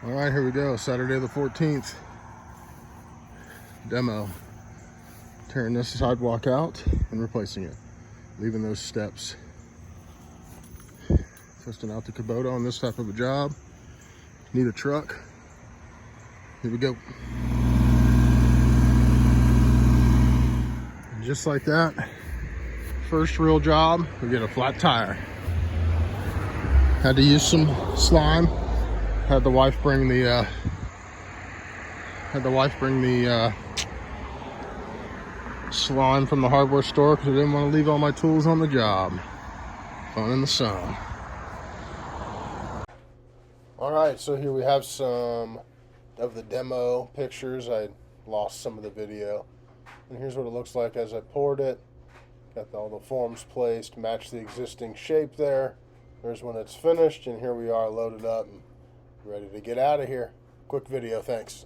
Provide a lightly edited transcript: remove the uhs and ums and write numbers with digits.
All right, here we go. Saturday the 14th. Demo. Tearing this sidewalk out and replacing it. Leaving those steps. Testing out the Kubota on this type of a job. Need a truck. Here we go. And just like that, first real job, we get a flat tire. Had to use some slime. Had the wife bring the slime from the hardware store because I didn't want to leave all my tools on the job. Fun in the sun. All right, so here we have some of the demo pictures. I lost some of the video. And here's what it looks like as I poured it. Got all the forms placed, matched the existing shape there. There's when it's finished, and here we are loaded up and ready to get out of here. Quick video, thanks.